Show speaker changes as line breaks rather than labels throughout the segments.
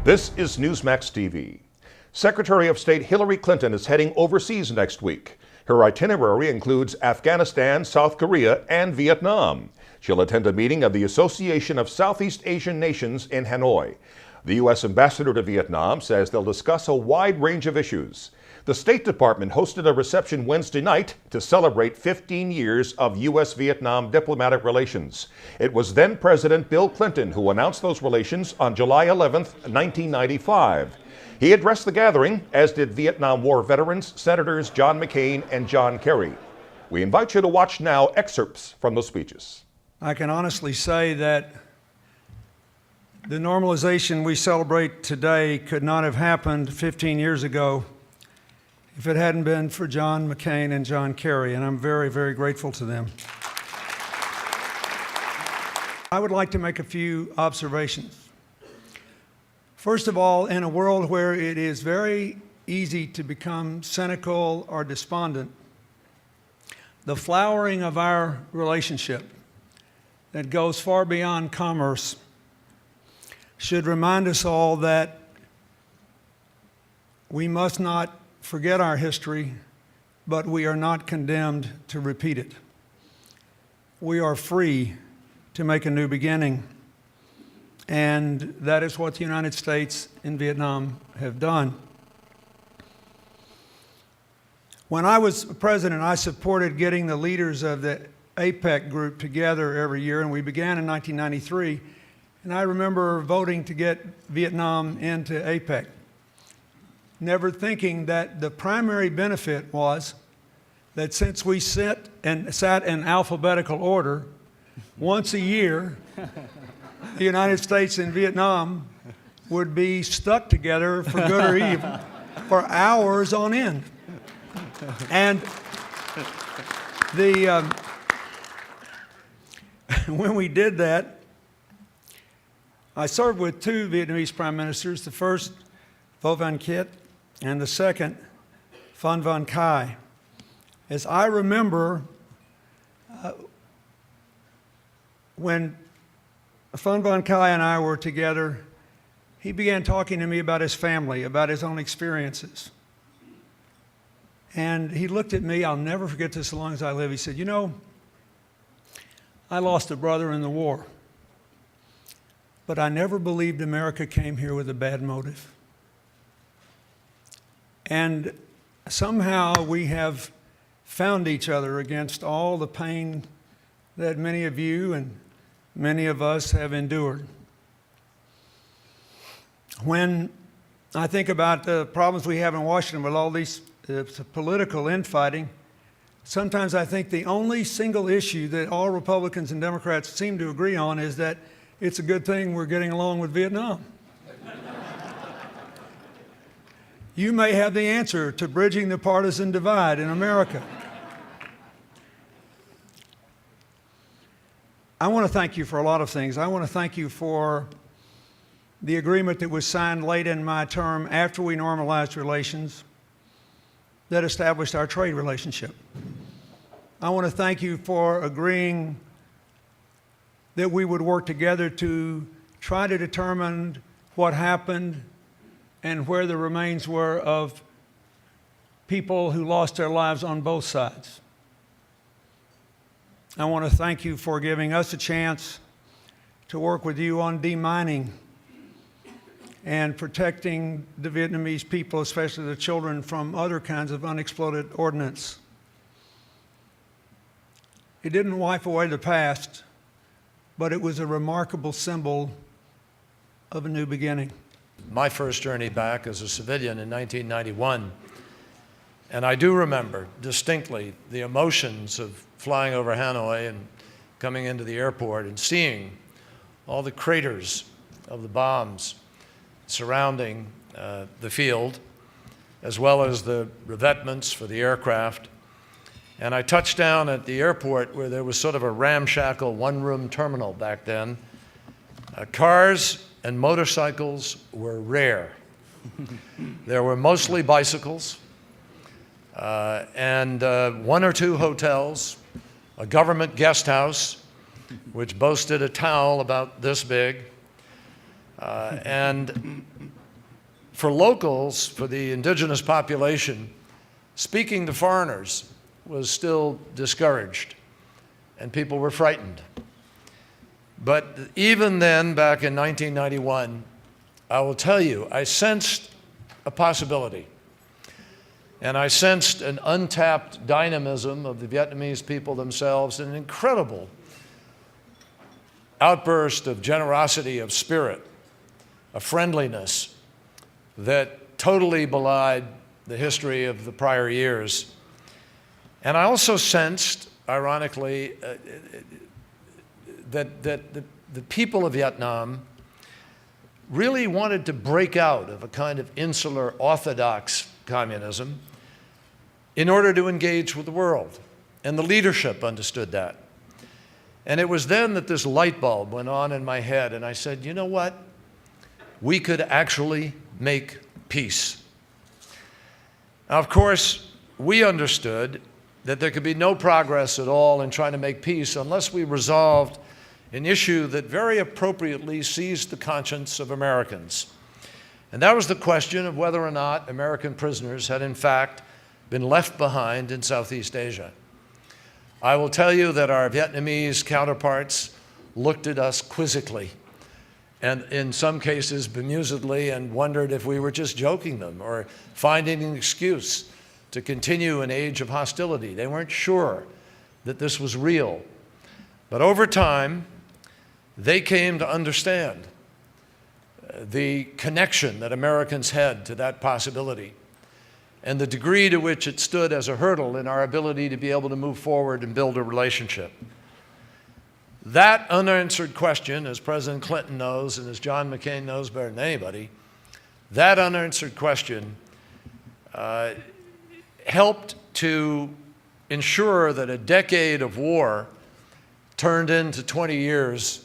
This is Newsmax TV. Secretary of State Hillary Clinton is heading overseas next week. Her itinerary includes Afghanistan, South Korea, and Vietnam. She'll attend a meeting of the Association of Southeast Asian Nations in Hanoi. The U.S. ambassador to Vietnam says they'll discuss a wide range of issues. The State Department hosted a reception Wednesday night to celebrate 15 years of U.S.-Vietnam diplomatic relations. It was then President Bill Clinton who announced those relations on July 11, 1995. He addressed the gathering, as did Vietnam War veterans, Senators John McCain and John Kerry. We invite you to watch now excerpts from those speeches.
I can honestly say that the normalization we celebrate today could not have happened 15 years ago if it hadn't been for John McCain and John Kerry, and I'm very, very grateful to them. I would like to make a few observations. First of all, in a world where it is very easy to become cynical or despondent, the flowering of our relationship that goes far beyond commerce should remind us all that we must not forget our history, but we are not condemned to repeat it. We are free to make a new beginning, and that is what the United States and Vietnam have done. When I was president, I supported getting the leaders of the APEC group together every year, and we began in 1993, and I remember voting to get Vietnam into APEC, never thinking that the primary benefit was that since we sat in alphabetical order, once a year, the United States and Vietnam would be stuck together for good or evil for hours on end. And when we did that, I served with two Vietnamese prime ministers, the first, Vo Van Kiet, and the second, Phan Van Khai. As I remember, when Phan Van Khai and I were together, he began talking to me about his family, about his own experiences. And he looked at me, I'll never forget this as long as I live. He said, "You know, I lost a brother in the war, but I never believed America came here with a bad motive. And somehow we have found each other against all the pain that many of you and many of us have endured." When I think about the problems we have in Washington with all these political infighting, sometimes I think the only single issue that all Republicans and Democrats seem to agree on is that it's a good thing we're getting along with Vietnam. You may have the answer to bridging the partisan divide in America. I want to thank you for a lot of things. I want to thank you for the agreement that was signed late in my term after we normalized relations that established our trade relationship. I want to thank you for agreeing that we would work together to try to determine what happened and where the remains were of people who lost their lives on both sides. I want to thank you for giving us a chance to work with you on demining and protecting the Vietnamese people, especially the children, from other kinds of unexploded ordnance. It didn't wipe away the past, but it was a remarkable symbol of a new beginning.
My first journey back as a civilian in 1991, and I do remember distinctly the emotions of flying over Hanoi and coming into the airport and seeing all the craters of the bombs surrounding the field, as well as the revetments for the aircraft. And I touched down at the airport where there was sort of a ramshackle one-room terminal back then. Cars and motorcycles were rare. There were mostly bicycles and one or two hotels, a government guest house, which boasted a towel about this big, and for locals, for the indigenous population, speaking to foreigners was still discouraged, and people were frightened. But even then, back in 1991, I will tell you, I sensed a possibility. And I sensed an untapped dynamism of the Vietnamese people themselves, an incredible outburst of generosity of spirit, a friendliness that totally belied the history of the prior years. And I also sensed, ironically, that the people of Vietnam really wanted to break out of a kind of insular orthodox communism in order to engage with the world. And the leadership understood that. And it was then that this light bulb went on in my head, and I said, you know what? We could actually make peace. Now, of course, we understood that there could be no progress at all in trying to make peace unless we resolved an issue that very appropriately seized the conscience of Americans. And that was the question of whether or not American prisoners had in fact been left behind in Southeast Asia. I will tell you that our Vietnamese counterparts looked at us quizzically, and in some cases bemusedly, and wondered if we were just joking them or finding an excuse to continue an age of hostility. They weren't sure that this was real. But over time, they came to understand the connection that Americans had to that possibility and the degree to which it stood as a hurdle in our ability to be able to move forward and build a relationship. That unanswered question, as President Clinton knows and as John McCain knows better than anybody, that unanswered question helped to ensure that a decade of war turned into 20 years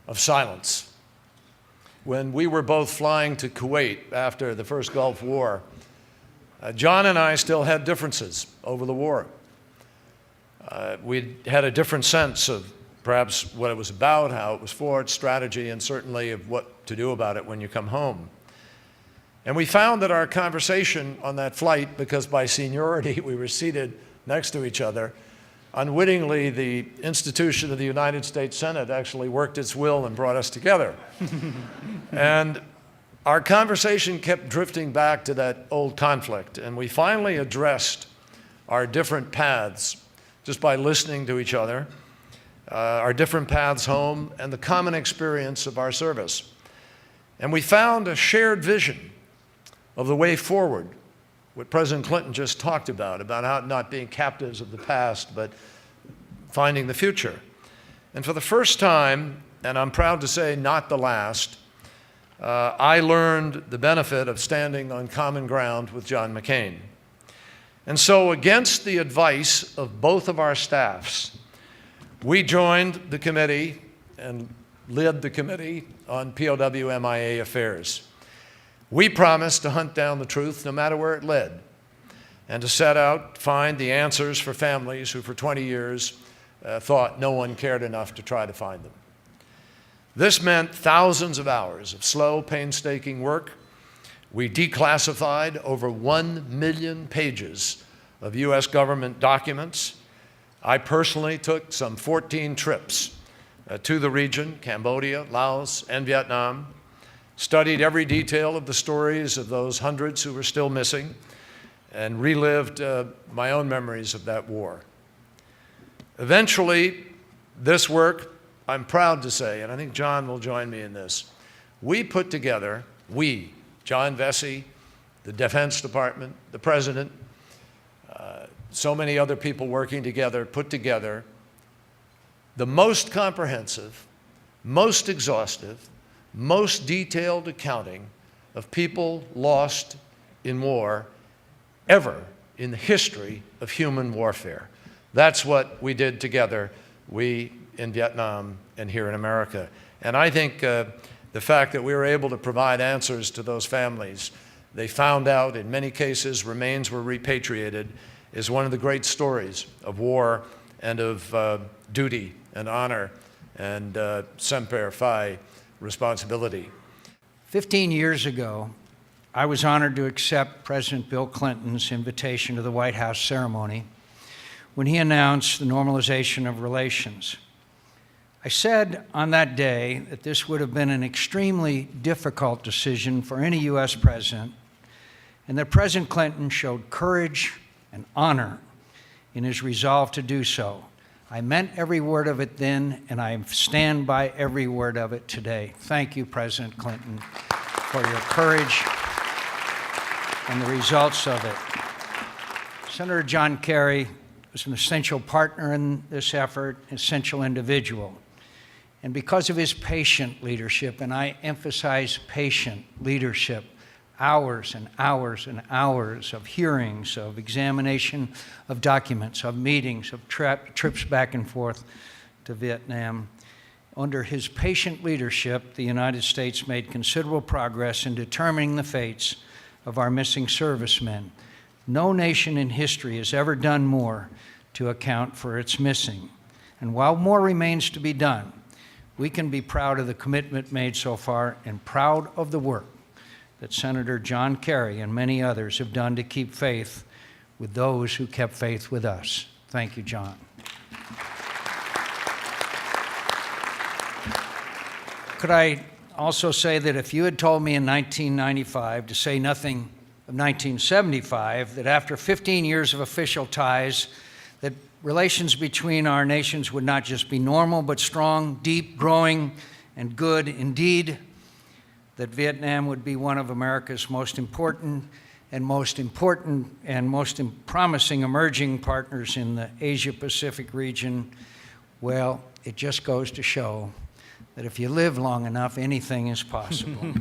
of silence. When we were both flying to Kuwait after the first Gulf War, John and I still had differences over the war. We had a different sense of perhaps what it was about, how it was for, its strategy, and certainly of what to do about it when you come home. And we found that our conversation on that flight, because by seniority we were seated next to each other, unwittingly the institution of the United States Senate actually worked its will and brought us together. And our conversation kept drifting back to that old conflict, and we finally addressed our different paths just by listening to each other, our different paths home, and the common experience of our service. And we found a shared vision of the way forward, what President Clinton just talked about how not being captives of the past, but finding the future. And for the first time, and I'm proud to say not the last, I learned the benefit of standing on common ground with John McCain. And so, against the advice of both of our staffs, we joined the committee and led the committee on POW/MIA affairs. We promised to hunt down the truth no matter where it led, and to set out to find the answers for families who for 20 years thought no one cared enough to try to find them. This meant thousands of hours of slow, painstaking work. We declassified over 1 million pages of U.S. government documents. I personally took some 14 trips to the region, Cambodia, Laos, and Vietnam, studied every detail of the stories of those hundreds who were still missing, and relived my own memories of that war. Eventually, this work, I'm proud to say, and I think John will join me in this, John Vesey, the Defense Department, the President, so many other people working together, put together the most comprehensive, most exhaustive, most detailed accounting of people lost in war ever in the history of human warfare. That's what we did together, we in Vietnam and here in America. And I think the fact that we were able to provide answers to those families, they found out in many cases remains were repatriated, is one of the great stories of war and of duty and honor and semper fi responsibility.
15 years ago, I was honored to accept President Bill Clinton's invitation to the White House ceremony when he announced the normalization of relations. I said on that day that this would have been an extremely difficult decision for any U.S. president, and that President Clinton showed courage and honor in his resolve to do so. I meant every word of it then, and I stand by every word of it today. Thank you, President Clinton, for your courage and the results of it. Senator John Kerry was an essential partner in this effort, an essential individual. And because of his patient leadership, and I emphasize patient leadership, hours and hours and hours of hearings, of examination of documents, of meetings, of trips back and forth to Vietnam. Under his patient leadership, the United States made considerable progress in determining the fates of our missing servicemen. No nation in history has ever done more to account for its missing. And while more remains to be done, we can be proud of the commitment made so far and proud of the work that Senator John Kerry and many others have done to keep faith with those who kept faith with us. Thank you, John. Could I also say that if you had told me in 1995, to say nothing of 1975, that after 15 years of official ties, that relations between our nations would not just be normal, but strong, deep, growing, and good indeed, that Vietnam would be one of America's most important and most promising emerging partners in the Asia-Pacific region, well, it just goes to show that if you live long enough, anything is possible.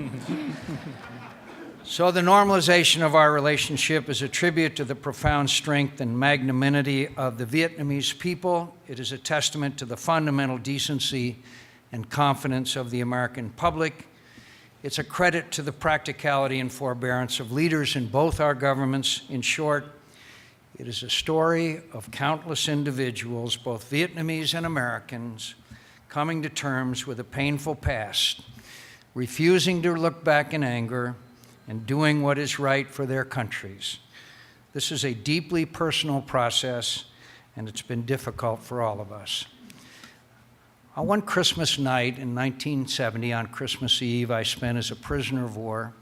So the normalization of our relationship is a tribute to the profound strength and magnanimity of the Vietnamese people. It is a testament to the fundamental decency and confidence of the American public. It's a credit to the practicality and forbearance of leaders in both our governments. In short, it is a story of countless individuals, both Vietnamese and Americans, coming to terms with a painful past, refusing to look back in anger, and doing what is right for their countries. This is a deeply personal process, and it's been difficult for all of us. On one Christmas night in 1970, on Christmas Eve, I spent as a prisoner of war.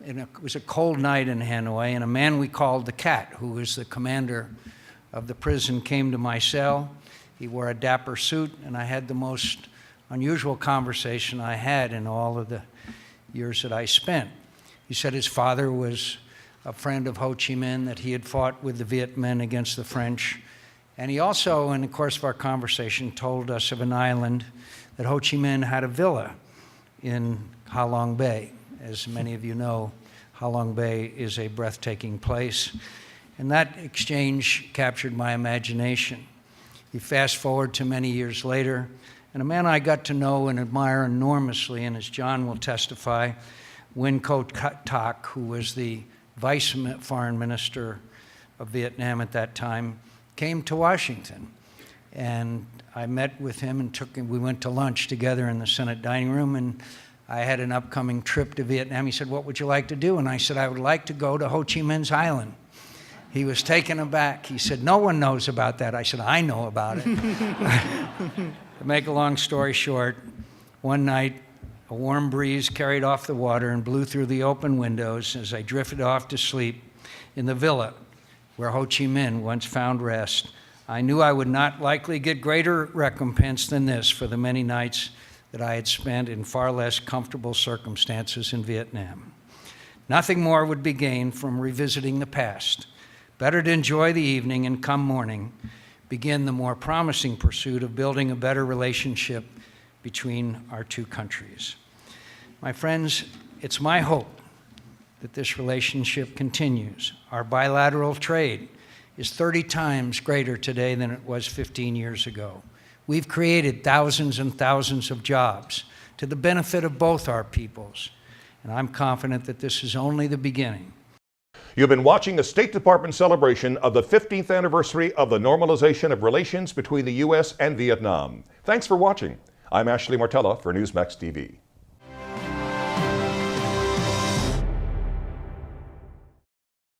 It was a cold night in Hanoi, and a man we called the Cat, who was the commander of the prison, came to my cell. He wore a dapper suit, and I had the most unusual conversation I had in all of the years that I spent. He said his father was a friend of Ho Chi Minh, that he had fought with the Viet Minh against the French. And he also, in the course of our conversation, told us of an island that Ho Chi Minh had a villa in Ha Long Bay. As many of you know, Ha Long Bay is a breathtaking place. And that exchange captured my imagination. You fast forward to many years later, and a man I got to know and admire enormously, and as John will testify, Nguyen Co Thach, who was the vice foreign minister of Vietnam at that time, came to Washington. And I met with him and we went to lunch together in the Senate dining room, and I had an upcoming trip to Vietnam. He said, "What would you like to do?" And I said, "I would like to go to Ho Chi Minh's island." He was taken aback. He said, "No one knows about that." I said, "I know about it." To make a long story short, one night, a warm breeze carried off the water and blew through the open windows as I drifted off to sleep in the villa where Ho Chi Minh once found rest. I knew I would not likely get greater recompense than this for the many nights that I had spent in far less comfortable circumstances in Vietnam. Nothing more would be gained from revisiting the past. Better to enjoy the evening and come morning, begin the more promising pursuit of building a better relationship between our two countries. My friends, it's my hope that this relationship continues. Our bilateral trade is 30 times greater today than it was 15 years ago. We've created thousands and thousands of jobs to the benefit of both our peoples, and I'm confident that this is only the beginning.
You've been watching a State Department celebration of the 15th anniversary of the normalization of relations between the U.S. and Vietnam. Thanks for watching. I'm Ashley Martella for Newsmax TV.